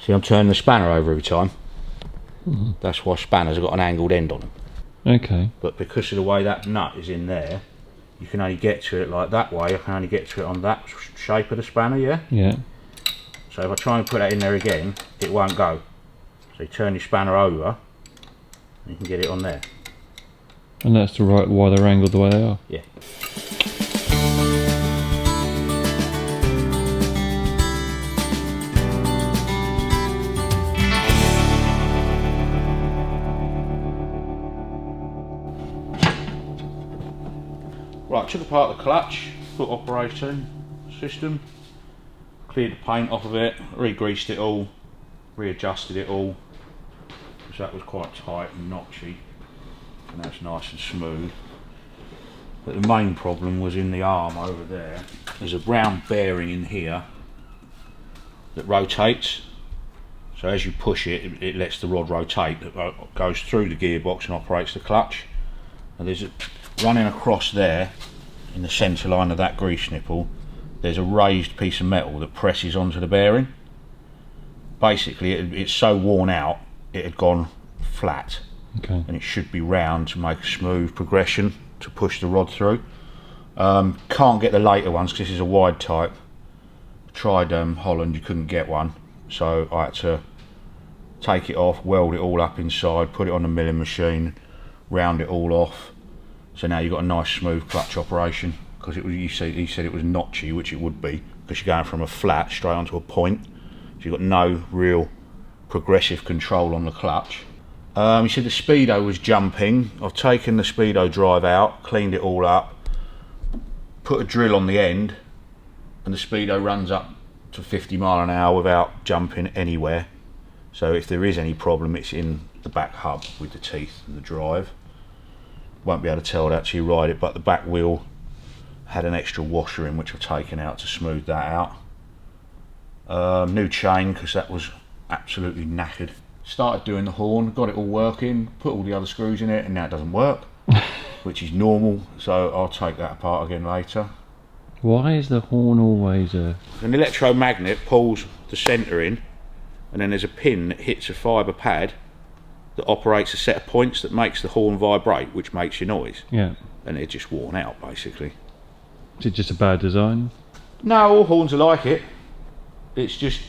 See, I'm turning the spanner over every time. That's why spanners have got an angled end on them. Okay. But because of the way that nut is in there, you can only get to it like that way. I can only get to it on that shape of the spanner, yeah? Yeah. So if I try and put that in there again, it won't go. So you turn your spanner over, and you can get it on there. And that's the right why they're angled the way they are? Yeah. Right, took apart the clutch, foot operating system, cleared the paint off of it, re-greased it all, readjusted it all, because that was quite tight and notchy, and that's nice and smooth. But the main problem was in the arm over there. There's a round bearing in here that rotates, so as you push it, it lets the rod rotate, that goes through the gearbox and operates the clutch. And there's running across there, in the centre line of that grease nipple, there's a raised piece of metal that presses onto the bearing. Basically, it's so worn out, it had gone flat. Okay. And it should be round to make a smooth progression to push the rod through. Can't get the later ones because this is a wide type. Tried Holland, you couldn't get one, so I had to take it off, weld it all up inside, put it on the milling machine, round it all off. So now you've got a nice smooth clutch operation, because he said it was notchy, which it would be, because you're going from a flat straight onto a point. So you've got no real progressive control on the clutch. He said the speedo was jumping. I've taken the speedo drive out, cleaned it all up, put a drill on the end, and the speedo runs up to 50 mile an hour without jumping anywhere. So if there is any problem, it's in the back hub with the teeth and the drive. Won't be able to tell that till you ride it, but the back wheel had an extra washer in which I've taken out to smooth that out. New chain, because that was absolutely knackered. Started doing the horn, got it all working, put all the other screws in it, and now it doesn't work, which is normal, so I'll take that apart again later. Why is the horn always a... An electromagnet pulls the centre in, and then there's a pin that hits a fibre pad that operates a set of points that makes the horn vibrate, which makes your noise. Yeah. And it's just worn out, basically. Is it just a bad design? No, all horns are like it. It's just,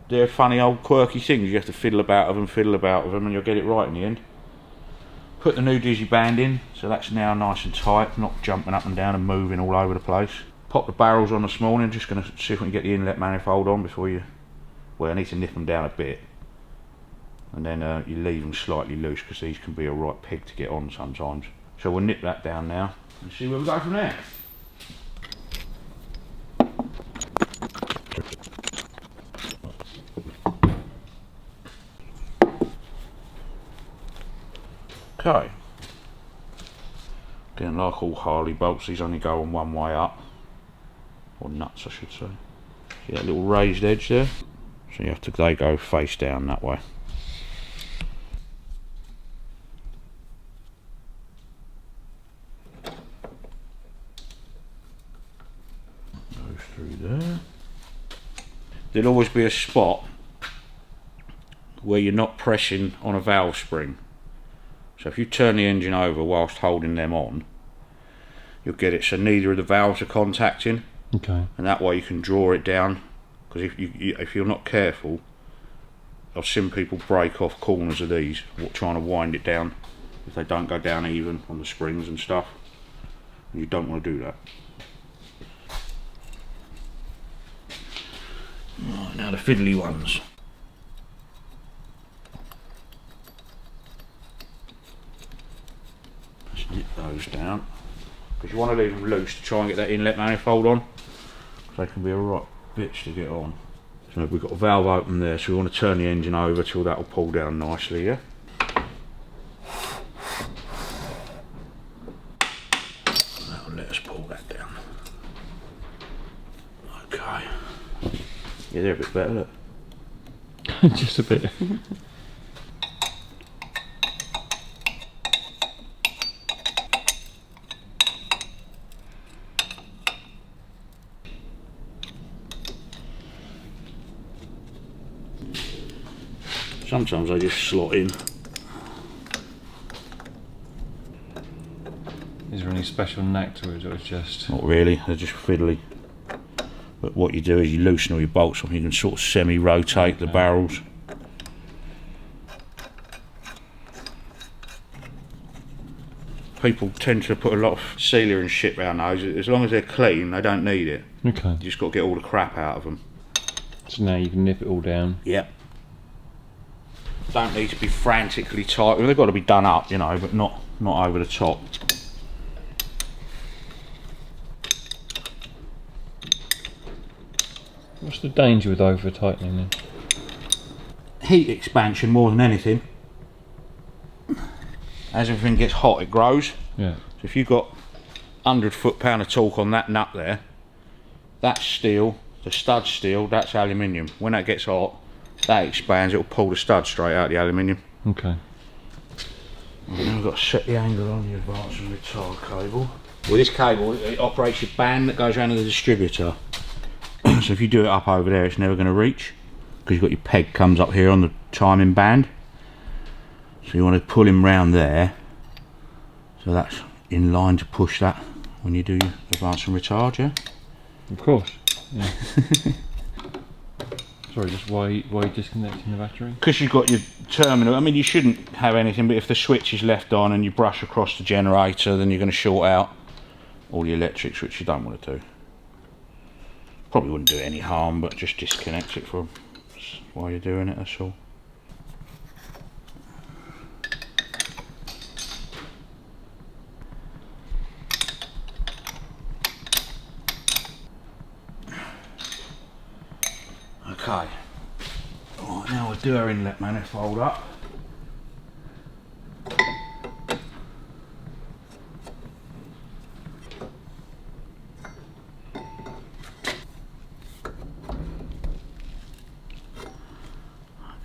they're funny old quirky things. You have to fiddle about with them, and you'll get it right in the end. Put the new digi band in, so that's now nice and tight, not jumping up and down and moving all over the place. Pop the barrels on this morning, just going to see if we can get the inlet manifold on before you... Well, I need to nip them down a bit. And then you leave them slightly loose, because these can be a right pig to get on sometimes. So we'll nip that down now and see where we go from there. Okay. Didn't like all Harley bolts, these only go on one way up. Or nuts, I should say. See that little raised edge there? So you have to, they go face down that way. Goes through there. There'll always be a spot where you're not pressing on a valve spring. So if you turn the engine over whilst holding them on, you'll get it so neither of the valves are contacting. Okay. And that way you can draw it down, because if you're not careful, I've seen people break off corners of these trying to wind it down if they don't go down even on the springs and stuff, and you don't want to do that. Right, now the fiddly ones. Let's nip those down, because you want to leave them loose to try and get that inlet manifold on, because they can be a right bitch to get on. So we've got a valve open there, so we want to turn the engine over till that will pull down nicely, yeah? That'll let us pull that down. Okay. Yeah, they're a bit better, look. Just a bit. Sometimes they just slot in. Is there any special knack to it, or it's just... Not really, they're just fiddly. But what you do is you loosen all your bolts off, you can sort of semi-rotate the barrels. People tend to put a lot of sealer and shit around those. As long as they're clean, they don't need it. Okay. You just got to get all the crap out of them. So now you can nip it all down. Yep. Don't need to be frantically tight. Well, they've got to be done up, you know, but not over the top. What's the danger with over tightening then? Heat expansion more than anything. As everything gets hot, it grows. Yeah. So if you've got 100 foot-pound of torque on that nut there, that's steel, the stud's steel, that's aluminium. When that gets hot, that expands, it'll pull the stud straight out the aluminium. Okay. Now we've got to set the angle on the advance and retard cable. Well, this cable, it operates your band that goes around to the distributor. So if you do it up over there, it's never going to reach, because you've got your peg comes up here on the timing band. So you want to pull him round there, so that's in line to push that when you do your advance and retard, yeah? Of course. Yeah. Sorry, just why are you disconnecting the battery? Because you've got your terminal. I mean, you shouldn't have anything, but if the switch is left on and you brush across the generator, then you're going to short out all the electrics, which you don't want to do. Probably wouldn't do it any harm, but just disconnect it from while you're doing it, that's all. Okay, right, now we'll do our inlet manifold up.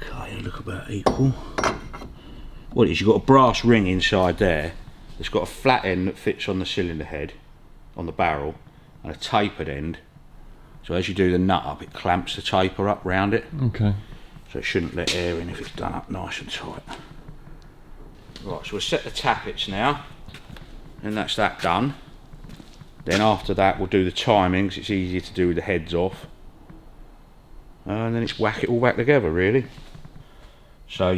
Okay, look about equal. What it is, you've got a brass ring inside there. It's got a flat end that fits on the cylinder head, on the barrel, and a tapered end. So as you do the nut up, it clamps the taper up round it. Okay. So it shouldn't let air in if it's done up nice and tight. Right, so we'll set the tappets now, and that's that done. Then after that we'll do the timings. It's easier to do with the heads off. And then it's whack it all back together, really. So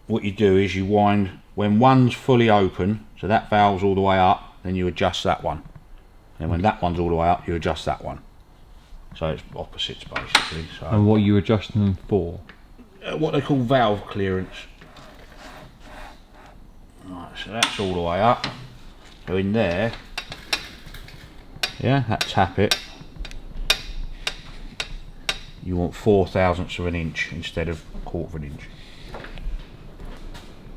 what you do is you wind, when one's fully open, so that valve's all the way up, then you adjust that one. And when that one's all the way up, you adjust that one. So it's opposites basically. So And what are you adjusting them for? What they call valve clearance. Right, so that's all the way up. So in there, yeah, that tappet, you want 4/1000ths of an inch instead of 1/4 of an inch.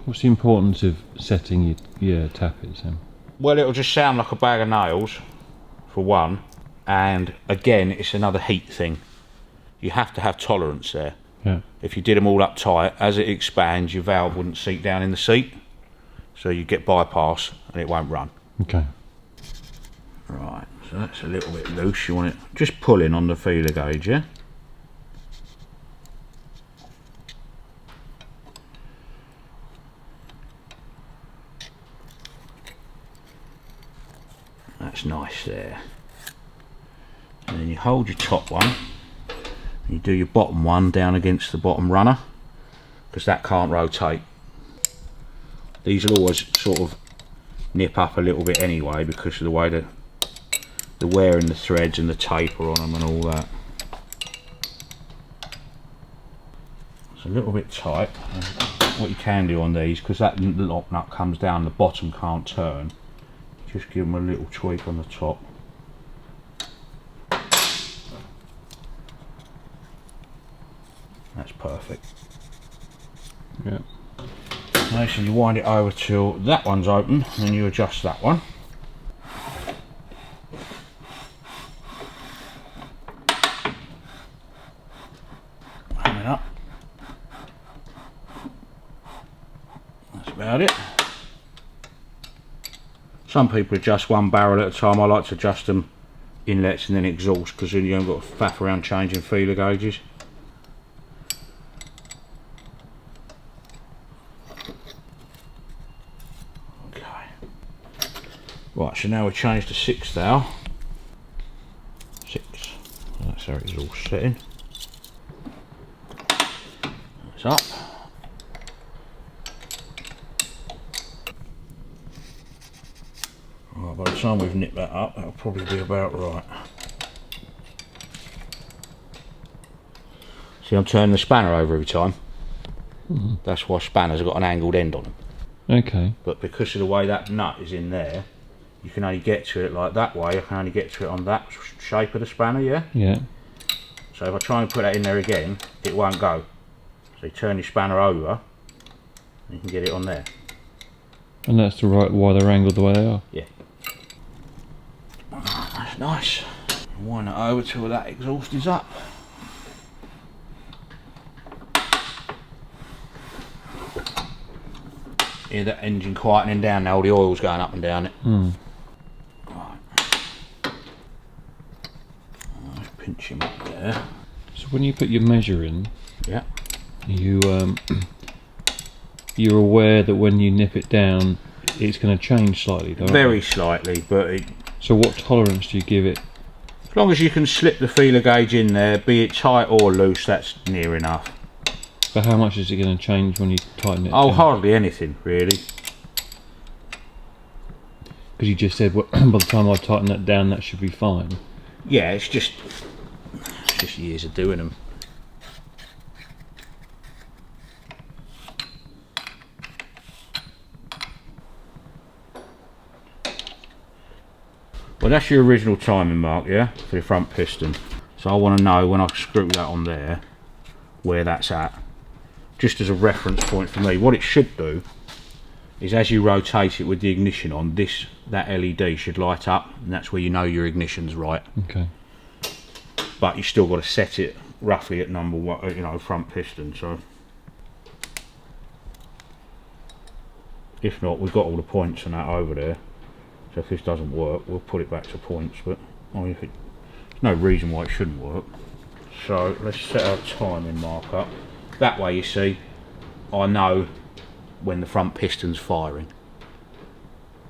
What's the importance of setting your tappets then? Well, it'll just sound like a bag of nails, for one, and again, it's another heat thing. You have to have tolerance there. Yeah. If you did them all up tight, as it expands, your valve wouldn't seat down in the seat, so you get bypass and it won't run. Okay. Right, so that's a little bit loose. You want it just pulling on the feeler gauge, yeah? That's nice there. And then you hold your top one, and you do your bottom one down against the bottom runner, because that can't rotate. These will always sort of nip up a little bit anyway, because of the way the wear in the threads and the taper on them and all that. It's a little bit tight. What you can do on these, because that lock nut comes down, the bottom can't turn, just give them a little tweak on the top. That's perfect. Yeah. Nice, and you wind it over till that one's open, and then you adjust that one. Hang it up. That's about it. Some people adjust one barrel at a time. I like to adjust them inlets and then exhaust, because then you haven't got to faff around changing feeler gauges. Right, so now we change to 6 thou. 6. That's how it's all setting. It's up. Right, by the time we've nipped that up, that'll probably be about right. See, I'm turning the spanner over every time. That's why spanners have got an angled end on them. Okay. But because of the way that nut is in there, you can only get to it like that way. I can only get to it on that shape of the spanner, yeah? Yeah. So if I try and put that in there again, it won't go. So you turn your spanner over, and you can get it on there. And that's the right why they're angled the way they are. Yeah. That's nice. Wind it over till that exhaust is up. Hear that engine quietening down now, the oil's going up and down it. Right. Just pinch him up there. So when you put your measure in, Yeah. you you're aware that when you nip it down, it's going to change slightly, though. Very slightly, but So what tolerance do you give it? as long as you can slip the feeler gauge in there, be it tight or loose, that's near enough. So how much is it going to change when you tighten it Oh, down? hardly anything, really. Because you just said, well, by the time I tighten that down, that should be fine. Yeah, it's just years of doing them. Well, that's your original timing mark, yeah, for the front piston. So I want to know when I screw that on there, where that's at. Just as a reference point for me. What it should do is, as you rotate it with the ignition on, that LED should light up, and that's where you know your ignition's right. Okay. But you still got to set it roughly at number 1, you know, front piston. So if not, we've got all the points and that over there. So if this doesn't work, we'll put it back to points. But I mean, there's no reason why it shouldn't work. So let's set our timing mark up. That way, you see, I know when the front piston's firing.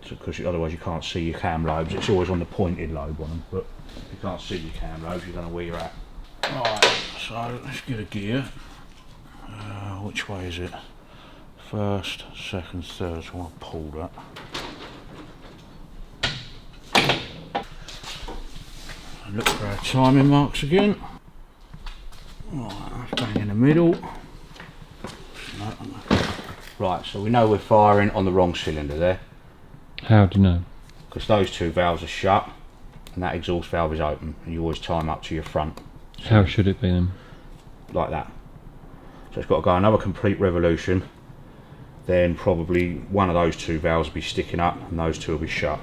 Because otherwise you can't see your cam lobes. It's always on the pointed lobe on them, but if you can't see your cam lobes, you don't know where you're at. Right, so let's get a gear. Which way is it? First, second, third. So I want to pull that. And look for our timing marks again. Right, bang in the middle. Right, so we know we're firing on the wrong cylinder there. How do you know? Because those two valves are shut and that exhaust valve is open, and you always time up to your front. So How should it be then? like that. So it's got to go another complete revolution, then probably one of those two valves will be sticking up and those two will be shut.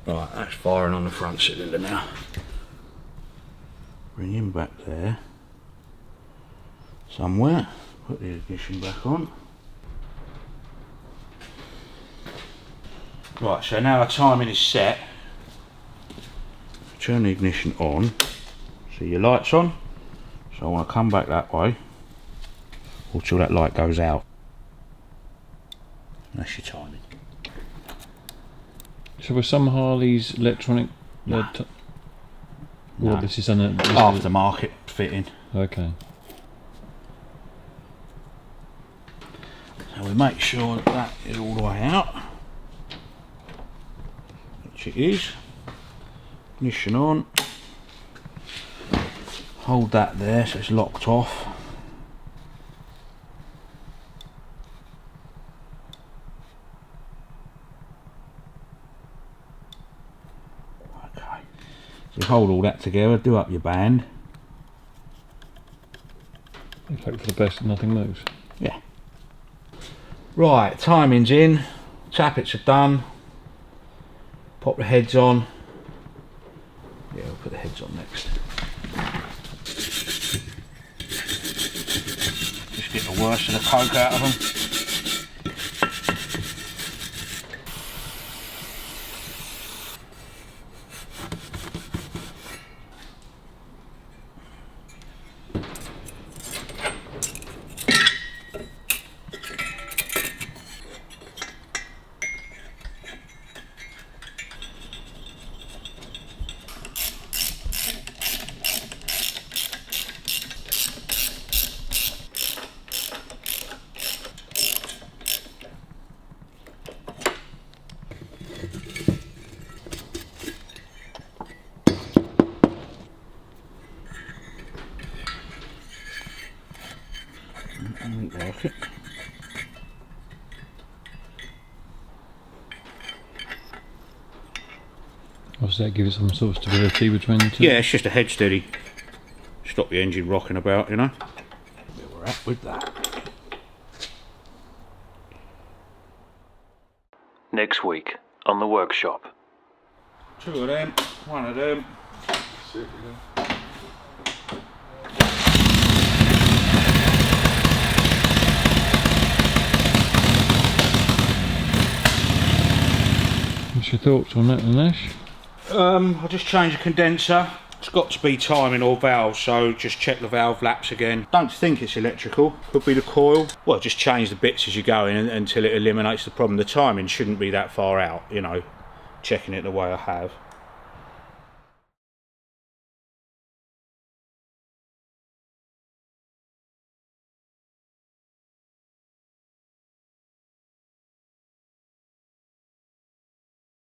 Right, that's firing on the front cylinder now. Bring him back there somewhere, put the ignition back on. Right, so now our timing is set. Turn the ignition on, see your light's on, so I want to come back that way until that light goes out. That's your timing. So were some Harleys electronic? No. Well, No. this is Aftermarket fitting. Okay. So we make sure that that is all the way out, which it is. Ignition on. Hold that there so it's locked off. Okay. So you hold all that together, do up your band. Let's hope for the best and nothing moves. Yeah. Right, timing's in, tappets are done. Pop the heads on. Yeah, we'll put the heads on next. Just get the worst of the coke out of them. that give it some sort of stability between the two? Yeah, it's just a head steady. Stop the engine rocking about, you know. Where we're at with that. Next week on the workshop. 2 of them, 1 of them. What's your thoughts on that, Ash? I'll just change the condenser. It's got to be timing or valve, so just check the valve laps again. Don't think it's electrical, could be the coil. Well, just change the bits as you go in until it eliminates the problem. The timing shouldn't be that far out, you know, checking it the way I have.